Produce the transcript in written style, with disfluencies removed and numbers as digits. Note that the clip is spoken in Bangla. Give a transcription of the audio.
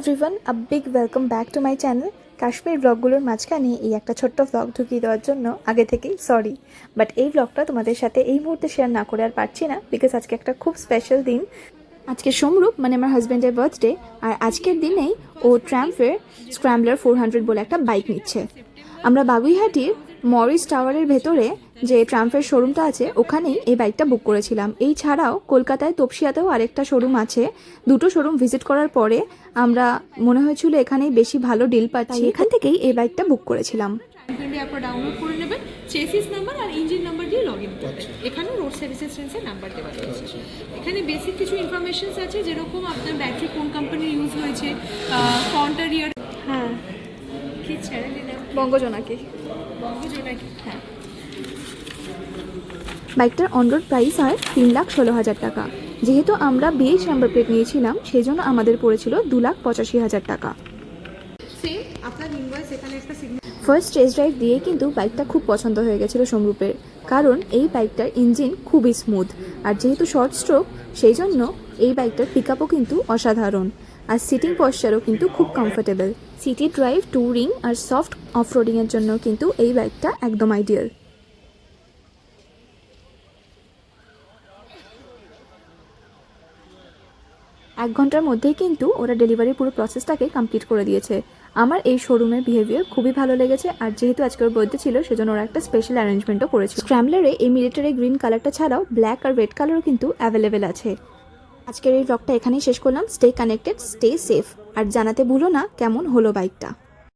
Everyone, a big welcome back to my channel. Kashmir ব্লগগুলোর মাঝখানে এই একটা ছোট্ট ব্লগ ঢুকিয়ে দেওয়ার জন্য আগে থেকেই সরি, বাট এই ব্লগটা তোমাদের সাথে এই মুহূর্তে শেয়ার না করে আর পারছি না, বিকজ আজকে একটা খুব স্পেশাল দিন। আজকে সমরূপ মানে আমার হাজব্যান্ডের বার্থডে, আর আজকের দিনেই ও ট্রাম্পের স্ক্র্যাম্বলার 400 বলে একটা বাইক নিচ্ছে। আমরা বাগুইহাটির মরিস টাওয়ারের ভেতরে যে ট্রাম্পের শোরুমটা আছে ওখানেই এই বাইকটা বুক করেছিলাম। এই ছাড়াও কলকাতায় তপসিয়াতেও আরেকটা শোরুম আছে। দুটো শোরুম ভিজিট করার পরে আমরা মনে হয়েছিল এখানেই বেশি ভালো ডিল পাচ্ছি, এখান থেকেই এই বাইকটা বুক করেছিলাম। অ্যাপটা ডাউনলোড করে নেবেন, চেসিস নাম্বার আর ইঞ্জিন নাম্বার দিয়ে লগ ইন করবেন। এখানে রোড অ্যাসিস্ট্যান্সের নাম্বার দেওয়া রয়েছে। এখানে বেসিক কিছু ইনফরমেশনস আছে, যেরকম আপনার ব্যাটারি কোন কোম্পানির ইউজ হয়েছে, ফ্রন্ট আর রিয়ার। হ্যাঁ, কি চ্যানেল দিলাম? বঙ্গজনাকি। বঙ্গজনাকি, হ্যাঁ। বাইকটার অনরোড প্রাইস হয় 3,16,000 টাকা। যেহেতু আমরা BH নাম্বার প্লেট নিয়েছিলাম সেই জন্য আমাদের পড়েছিল 2,85,000 টাকা। সেম আপনার ইনভয়েস এখানে একটা ফার্স্ট টেস্ট ড্রাইভ দিয়ে কিন্তু বাইকটা খুব পছন্দ হয়ে গেছিলো সমরূপের, কারণ এই বাইকটার ইঞ্জিন খুবই স্মুথ, আর যেহেতু শর্ট স্ট্রোক সেই জন্য এই বাইকটার পিকআপও কিন্তু অসাধারণ, আর সিটিং পশ্চারও কিন্তু খুব কমফোর্টেবল। সিটি ড্রাইভ, ট্যুরিং আর সফট অফরোডিংয়ের জন্য কিন্তু এই বাইকটা একদম আইডিয়াল। এক ঘন্টার মধ্যেই কিন্তু ওরা ডেলিভারির পুরো প্রসেসটাকে কমপ্লিট করে দিয়েছে। আমার এই শোরুমের বিহেভিয়ার খুবই ভালো লেগেছে, আর যেহেতু আজকে ওর বার্থডে ছিল সেজন্য ওরা একটা স্পেশাল অ্যারেঞ্জমেন্টও করেছে। স্ক্র্যাম্বলারে এই মিলিটারি গ্রিন কালারটা ছাড়াও ব্ল্যাক আর রেড কালারও কিন্তু অ্যাভেলেবেল আছে। আজকের এই ব্লগটা এখানেই শেষ করলাম। স্টে কানেক্টেড, স্টে সেফ, আর জানাতে ভুলো না কেমন হলো বাইকটা।